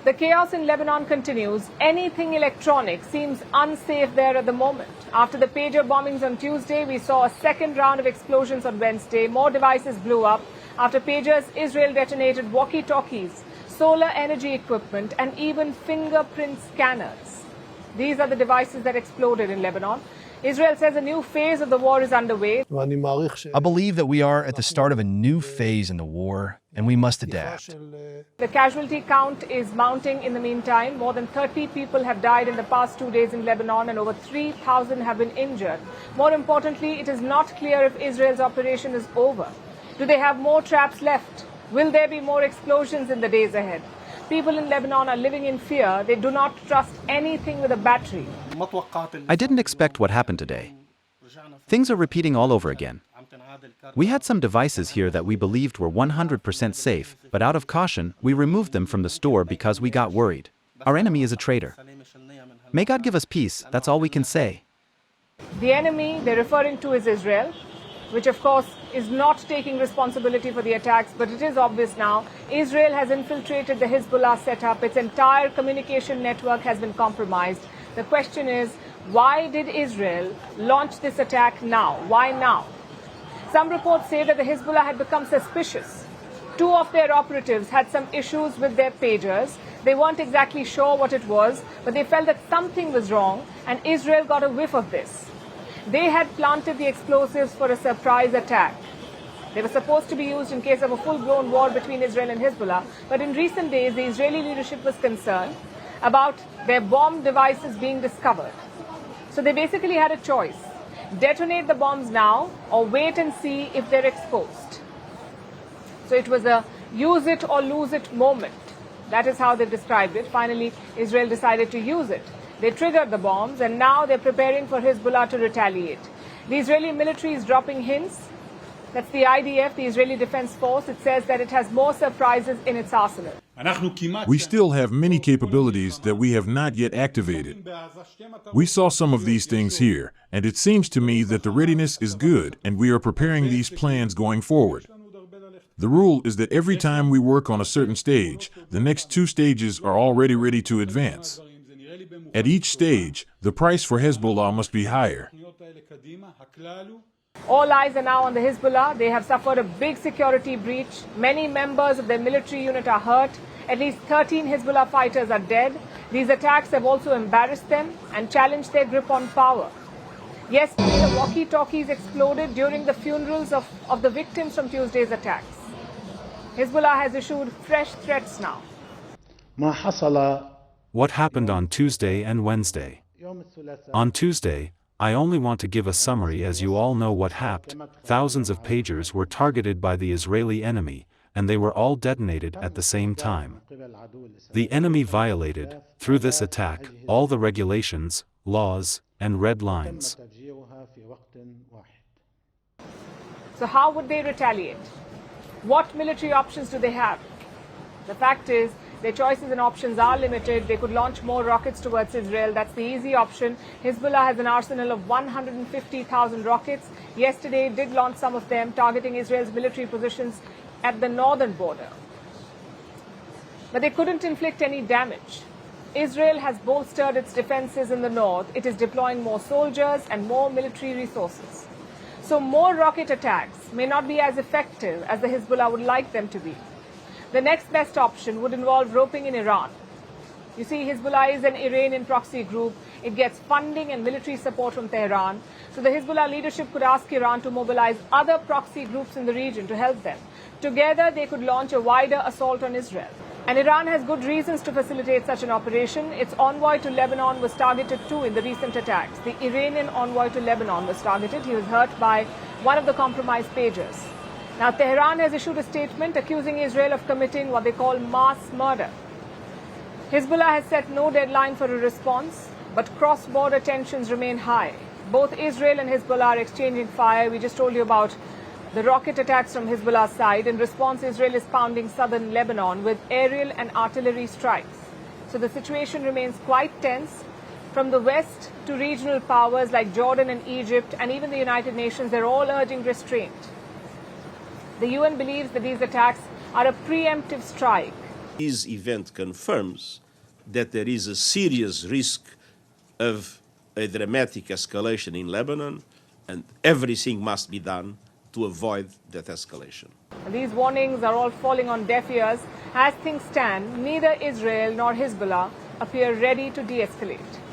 The chaos in Lebanon continues. Anything electronic seems unsafe there at the moment. After the pager bombings on Tuesday, we saw a second round of explosions on Wednesday. More devices blew up. After pagers, Israel detonated walkie-talkies, solar energy equipment, and even fingerprint scanners. These are the devices that exploded in Lebanon. Israel says a new phase of the war is underway. I believe that we are at the start of a new phase in the war, and we must adapt. The casualty count is mounting in the meantime. More than 30 people have died in the past 2 days in Lebanon, and over 3,000 have been injured. More importantly, it is not clear if Israel's operation is over. Do they have more traps left? Will there be more explosions in the days ahead? People in Lebanon are living in fear. They do not trust anything with a battery. I didn't expect what happened today. Things are repeating all over again. We had some devices here that we believed were 100% safe, but out of caution, we removed them from the store because we got worried. Our enemy is a traitor. May God give us peace, that's all we can say. The enemy they're referring to is Israel, which of course is not taking responsibility for the attacks, but it is obvious now. Israel has infiltrated the Hezbollah setup. Its entire communication network has been compromised. The question is, why did Israel launch this attack now? Why now? Some reports say that the Hezbollah had become suspicious. 2 of their operatives had some issues with their pagers. They weren't exactly sure what it was, but they felt that something was wrong, and Israel got a whiff of this. They had planted the explosives for a surprise attack. They were supposed to be used in case of a full-blown war between Israel and Hezbollah, but in recent days, the Israeli leadership was concerned about their bomb devices being discovered. So they basically had a choice: detonate the bombs now or wait and see if they're exposed. So it was a use it or lose it moment. That is how they described it. Finally, Israel decided to use it. They triggered the bombs, and now they're preparing for Hezbollah to retaliate. The Israeli military is dropping hints. That's the IDF, the Israeli Defense Force. It says that it has more surprises in its arsenal. We still have many capabilities that we have not yet activated. We saw some of these things here, and it seems to me that the readiness is good, and we are preparing these plans going forward. The rule is that every time we work on a certain stage, the next 2 stages are already ready to advance. At each stage, the price for Hezbollah must be higher. All eyes are now on the Hezbollah. They have suffered a big security breach. Many members of their military unit are hurt. At least 13 Hezbollah fighters are dead. These attacks have also embarrassed them and challenged their grip on power. Yesterday, the walkie-talkies exploded during the funerals of the victims from Tuesday's attacks. Hezbollah has issued fresh threats now. What happened on Tuesday and Wednesday? On Tuesday, I only want to give a summary as you all know what happened. Thousands of pagers were targeted by the Israeli enemy, and they were all detonated at the same time. The enemy violated, through this attack, all the regulations, laws, and red lines. So how would they retaliate? What military options do they have? The fact is, their choices and options are limited. They could launch more rockets towards Israel. That's the easy option. Hezbollah has an arsenal of 150,000 rockets. Yesterday, it did launch some of them, targeting Israel's military positions at the northern border. But they couldn't inflict any damage. Israel has bolstered its defenses in the north. It is deploying more soldiers and more military resources. So more rocket attacks may not be as effective as the Hezbollah would like them to be. The next best option would involve roping in Iran. You see, Hezbollah is an Iranian proxy group. It gets funding and military support from Tehran. So the Hezbollah leadership could ask Iran to mobilize other proxy groups in the region to help them. Together, they could launch a wider assault on Israel. And Iran has good reasons to facilitate such an operation. Its envoy to Lebanon was targeted too in the recent attacks. The Iranian envoy to Lebanon was targeted. He was hurt by one of the compromised pagers. Now, Tehran has issued a statement accusing Israel of committing what they call mass murder. Hezbollah has set no deadline for a response, but cross-border tensions remain high. Both Israel and Hezbollah are exchanging fire. We just told you about the rocket attacks from Hezbollah's side. In response, Israel is pounding southern Lebanon with aerial and artillery strikes. So the situation remains quite tense. From the west to regional powers like Jordan and Egypt and even the United Nations, they're all urging restraint. The UN believes that these attacks are a preemptive strike This event confirms that there is a serious risk of a dramatic escalation in Lebanon, and everything must be done to avoid that escalation. These warnings are all falling on deaf ears. As things stand, neither Israel nor Hezbollah appear ready to de-escalate.